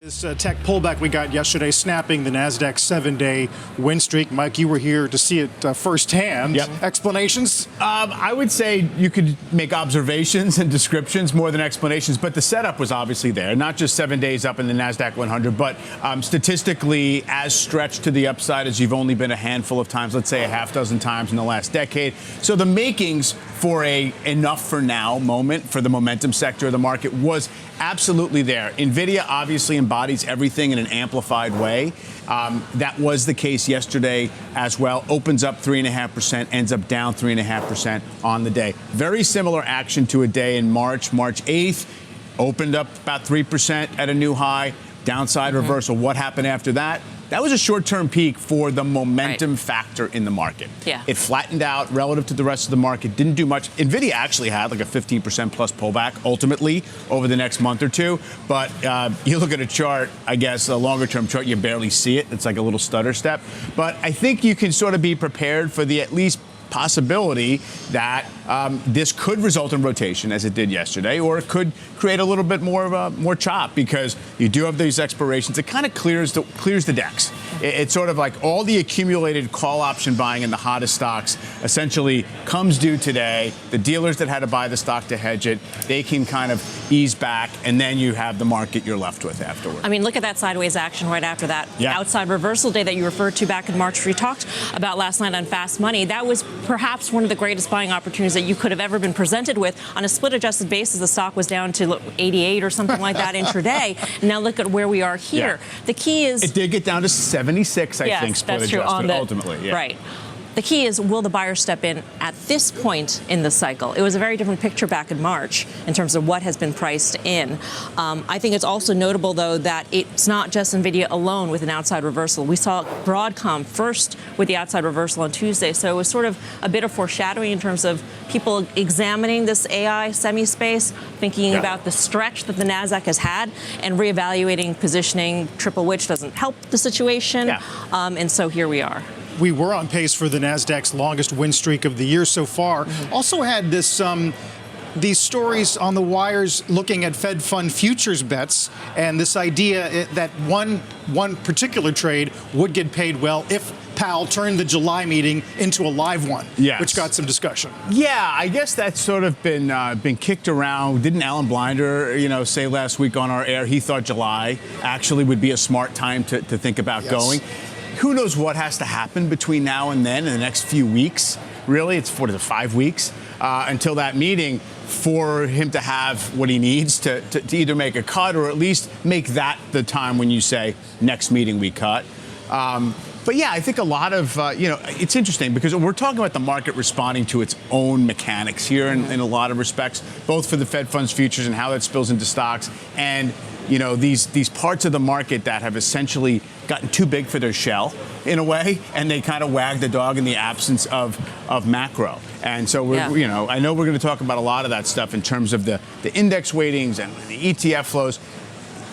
This tech pullback we got yesterday, snapping the NASDAQ 7-day win streak. Mike, you were here to see it firsthand. Yep. Explanations? I would say you could make observations and descriptions more than explanations, but the setup was obviously there. Not just 7 days up in the NASDAQ 100, but statistically as stretched to the upside as you've only been a handful of times, let's say a half dozen times in the last decade. So the makings for a enough for now moment for the momentum sector of the market was absolutely there. NVIDIA obviously embodies everything in an amplified way. That was the case yesterday as well. Opens up 3.5%, ends up down 3.5% on the day. Very similar action to a day in March 8th. Opened up about 3% at a new high. Downside reversal. What happened after that? That was a short-term peak for the momentum factor in the market. Yeah. It flattened out relative to the rest of the market, didn't do much. NVIDIA actually had like a 15% plus pullback ultimately over the next month or two. But you look at a chart, I guess, a longer-term chart, you barely see it. It's like a little stutter step. But I think you can sort of be prepared for the at least possibility that this could result in rotation, as it did yesterday, or it could create a little bit more of more chop because you do have these expirations. It kind of clears the decks. It's sort of like all the accumulated call option buying in the hottest stocks essentially comes due today. The dealers that had to buy the stock to hedge it, they can kind of ease back, and then you have the market you're left with afterward. I mean, look at that sideways action right after that outside reversal day that you referred to back in March. We talked about last night on Fast Money. That was perhaps one of the greatest buying opportunities that you could have ever been presented with. On a split-adjusted basis, the stock was down to 88 or something like that intraday. Now look at where we are here. Yeah. The key is... It did get down to 76, I think, split-adjusted, ultimately. Yeah. Right. The key is, will the buyer step in at this point in the cycle? It was a very different picture back in March in terms of what has been priced in. I think it's also notable, though, that it's not just NVIDIA alone with an outside reversal. We saw Broadcom first with the outside reversal on Tuesday, so it was sort of a bit of foreshadowing in terms of people examining this AI semi-space, thinking about the stretch that the NASDAQ has had, and reevaluating positioning, triple which doesn't help the situation. And so here we are. We were on pace for the NASDAQ's longest win streak of the year so far. Also had this these stories on the wires looking at Fed fund futures bets and this idea that one particular trade would get paid well if Powell turned the July meeting into a live one, which got some discussion. Yeah, I guess that's sort of been kicked around. Didn't Alan Blinder, say last week on our air he thought July actually would be a smart time to think about going? Who knows what has to happen between now and then in the next few weeks? Really, it's 4 to 5 weeks until that meeting for him to have what he needs to either make a cut or at least make that the time when you say next meeting we cut. But yeah, I think a lot of, it's interesting because we're talking about the market responding to its own mechanics here in a lot of respects, both for the Fed funds futures and how that spills into stocks and these parts of the market that have essentially gotten too big for their shell in a way, and they kind of wag the dog in the absence of macro. And so we're, I know we're going to talk about a lot of that stuff in terms of the index weightings and the ETF flows.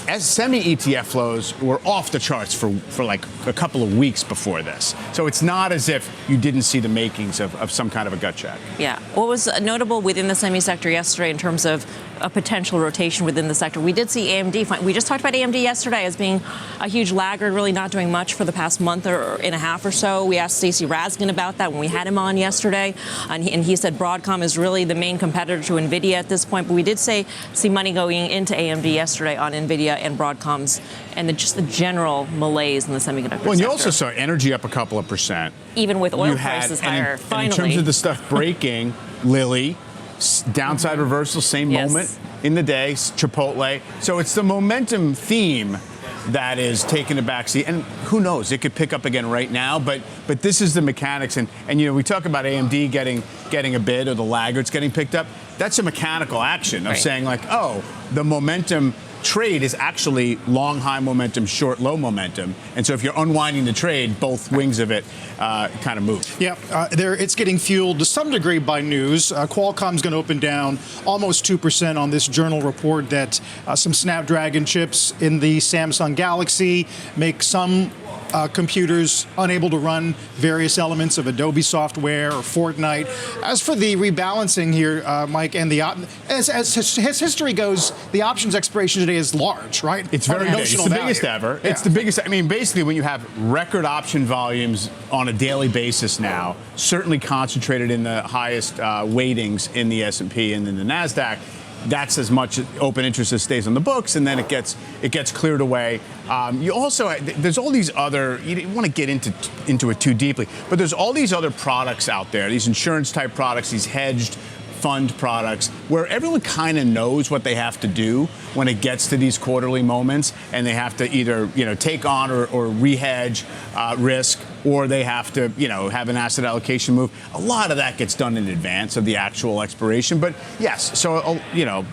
As semi-ETF flows were off the charts for like a couple of weeks before this. So it's not as if you didn't see the makings of some kind of a gut check. Yeah. What was notable within the semi-sector yesterday in terms of a potential rotation within the sector? We did see AMD. We just talked about AMD yesterday as being a huge laggard, really not doing much for the past month and a half or so. We asked Stacey Raskin about that when we had him on yesterday, and he said Broadcom is really the main competitor to NVIDIA at this point. But we did see money going into AMD yesterday on NVIDIA and Broadcom's and just the general malaise in the semiconductor sector. Well, and you also saw energy up a couple of percent. Even with oil prices higher, finally. And in terms of the stuff breaking, Lilly, downside reversal, same moment in the day, Chipotle. So it's the momentum theme that is taking a backseat. And who knows, it could pick up again right now, but this is the mechanics. And we talk about AMD getting a bid or the laggards getting picked up. That's a mechanical action of saying like, oh, the momentum trade is actually long high momentum, short low momentum. And so if you're unwinding the trade, both wings of it kind of move. Yeah, it's getting fueled to some degree by news. Qualcomm's going to open down almost 2% on this journal report that some Snapdragon chips in the Samsung Galaxy make some computers unable to run various elements of Adobe software or Fortnite. As for the rebalancing here, Mike, and as his history goes, the options expiration today is large, right? It's very big. It's the biggest ever. Yeah. It's the biggest. I mean, basically, when you have record option volumes on a daily basis now, certainly concentrated in the highest weightings in the S&P and in the NASDAQ, that's as much open interest as stays on the books, and then it gets cleared away. You also, there's all these other, you don't want to get into it too deeply, but there's all these other products out there, these insurance type products, these hedged fund products, where everyone kind of knows what they have to do when it gets to these quarterly moments, and they have to either take on or rehedge risk, or they have to have an asset allocation move. A lot of that gets done in advance of the actual expiration. But yes, so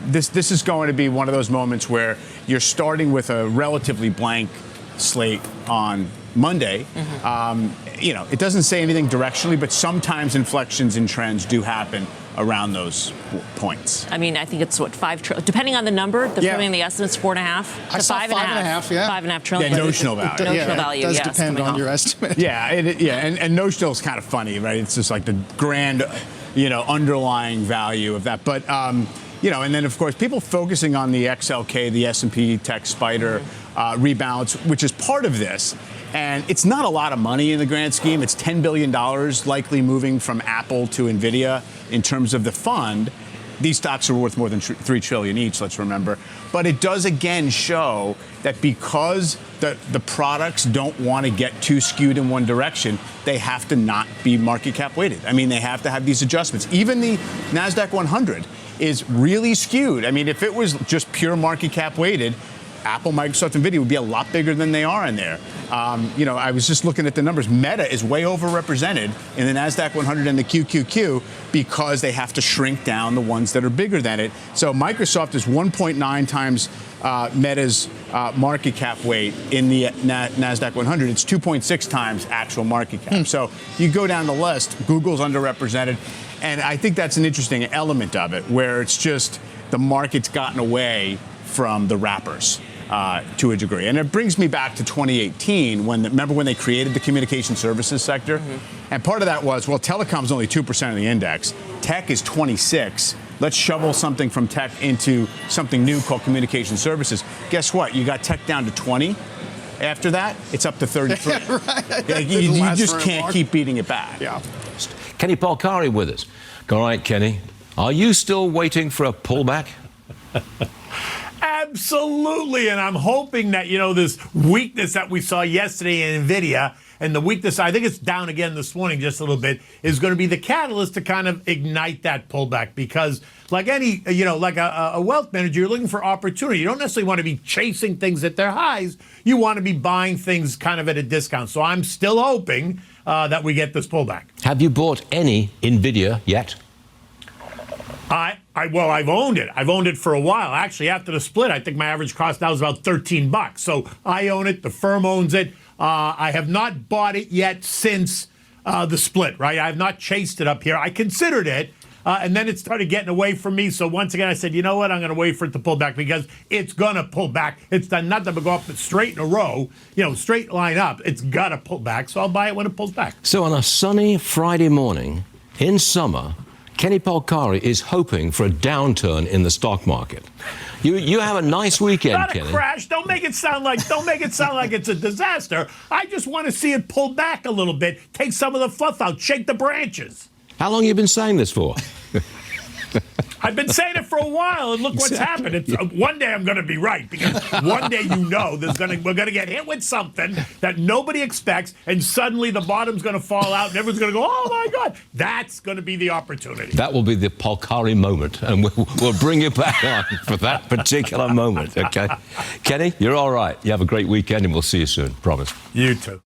this is going to be one of those moments where you're starting with a relatively blank slate on Monday. It doesn't say anything directionally, but sometimes inflections in trends do happen around those points. I mean, I think it's 5 trillion, depending on the number. They're putting the estimates 4.5 to 5.5. Yeah, 5.5 trillion. Yeah, notional value. Notional value. It does depend on your estimate. Yeah, and notional is kind of funny, right? It's just like the grand, underlying value of that. But and then of course people focusing on the XLK, the S&P Tech Spider rebalance, which is part of this. And it's not a lot of money in the grand scheme. It's $10 billion likely moving from Apple to NVIDIA in terms of the fund. These stocks are worth more than $3 trillion each, let's remember. But it does again show that because the products don't want to get too skewed in one direction, they have to not be market cap weighted. I mean, they have to have these adjustments. Even the NASDAQ 100 is really skewed. I mean, if it was just pure market cap weighted, Apple, Microsoft, NVIDIA would be a lot bigger than they are in there. I was just looking at the numbers. Meta is way overrepresented in the NASDAQ 100 and the QQQ because they have to shrink down the ones that are bigger than it. So Microsoft is 1.9 times Meta's market cap weight in the NASDAQ 100. It's 2.6 times actual market cap. So you go down the list, Google's underrepresented. And I think that's an interesting element of it, where it's just the market's gotten away from the wrappers to a degree. And it brings me back to 2018, remember when they created the communication services sector? And part of that was, well, telecom's only 2% of the index. Tech is 26. Let's shovel something from tech into something new called communication services. Guess what? You got tech down to 20. After that, it's up to 33. Right. You just can't keep beating it back. Yeah. Kenny Polcari with us. All right, Kenny. Are you still waiting for a pullback? Absolutely, and I'm hoping that, this weakness that we saw yesterday in NVIDIA, and the weakness, I think it's down again this morning just a little bit, is going to be the catalyst to kind of ignite that pullback. Because like any, like a wealth manager, you're looking for opportunity. You don't necessarily want to be chasing things at their highs. You want to be buying things kind of at a discount. So I'm still hoping that we get this pullback. Have you bought any NVIDIA yet? Well, I've owned it. I've owned it for a while. Actually, after the split, I think my average cost now is about $13. So I own it. The firm owns it. I have not bought it yet since the split, right? I have not chased it up here. I considered it, and then it started getting away from me. So once again, I said, you know what? I'm going to wait for it to pull back because it's going to pull back. It's done nothing but go up straight in a row, straight line up. It's got to pull back. So I'll buy it when it pulls back. So on a sunny Friday morning in summer, Kenny Polcari is hoping for a downturn in the stock market. You have a nice weekend, Not Kenny. a crash. Don't make it sound like it's a disaster. I just want to see it pull back a little bit, take some of the fluff out, shake the branches. How long have you been saying this for? I've been saying it for a while, and look what's happened. It's, one day I'm going to be right, because one day we're going to get hit with something that nobody expects, and suddenly the bottom's going to fall out, and everyone's going to go, oh, my God. That's going to be the opportunity. That will be the Polcari moment, and we'll bring you back on for that particular moment, okay? Kenny, you're all right. You have a great weekend, and we'll see you soon. Promise. You too.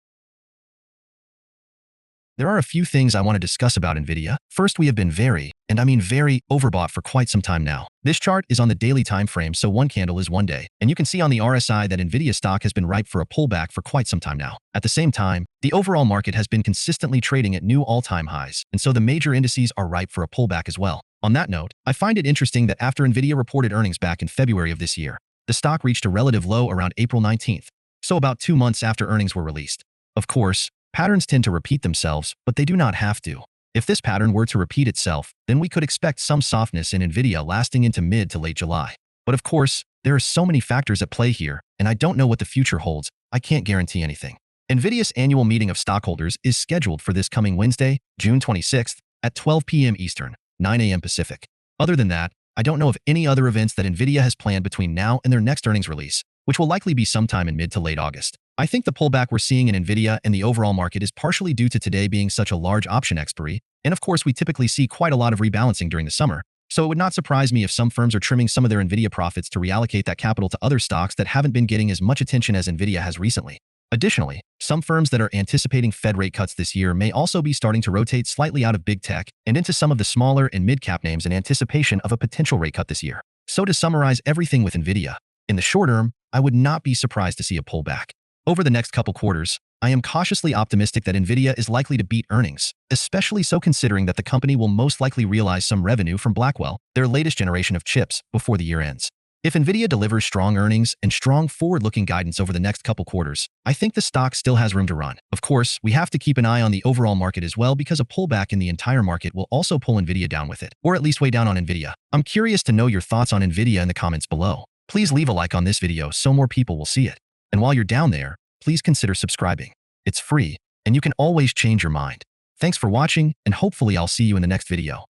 There are a few things I want to discuss about NVIDIA. First, we have been very, and I mean very, overbought for quite some time now. This chart is on the daily time frame, so one candle is one day. And you can see on the RSI that NVIDIA stock has been ripe for a pullback for quite some time now. At the same time, the overall market has been consistently trading at new all-time highs, and so the major indices are ripe for a pullback as well. On that note, I find it interesting that after NVIDIA reported earnings back in February of this year, the stock reached a relative low around April 19th, so about 2 months after earnings were released. Of course, patterns tend to repeat themselves, but they do not have to. If this pattern were to repeat itself, then we could expect some softness in NVIDIA lasting into mid to late July. But of course, there are so many factors at play here, and I don't know what the future holds. I can't guarantee anything. NVIDIA's annual meeting of stockholders is scheduled for this coming Wednesday, June 26th, at 12 p.m. Eastern, 9 a.m. Pacific. Other than that, I don't know of any other events that NVIDIA has planned between now and their next earnings release, which will likely be sometime in mid to late August. I think the pullback we're seeing in NVIDIA and the overall market is partially due to today being such a large option expiry, and of course we typically see quite a lot of rebalancing during the summer, so it would not surprise me if some firms are trimming some of their NVIDIA profits to reallocate that capital to other stocks that haven't been getting as much attention as NVIDIA has recently. Additionally, some firms that are anticipating Fed rate cuts this year may also be starting to rotate slightly out of big tech and into some of the smaller and mid-cap names in anticipation of a potential rate cut this year. So to summarize everything with NVIDIA, in the short term, I would not be surprised to see a pullback. Over the next couple quarters, I am cautiously optimistic that NVIDIA is likely to beat earnings, especially so considering that the company will most likely realize some revenue from Blackwell, their latest generation of chips, before the year ends. If NVIDIA delivers strong earnings and strong forward-looking guidance over the next couple quarters, I think the stock still has room to run. Of course, we have to keep an eye on the overall market as well because a pullback in the entire market will also pull NVIDIA down with it, or at least way down on NVIDIA. I'm curious to know your thoughts on NVIDIA in the comments below. Please leave a like on this video so more people will see it. And while you're down there, please consider subscribing. It's free, and you can always change your mind. Thanks for watching, and hopefully I'll see you in the next video.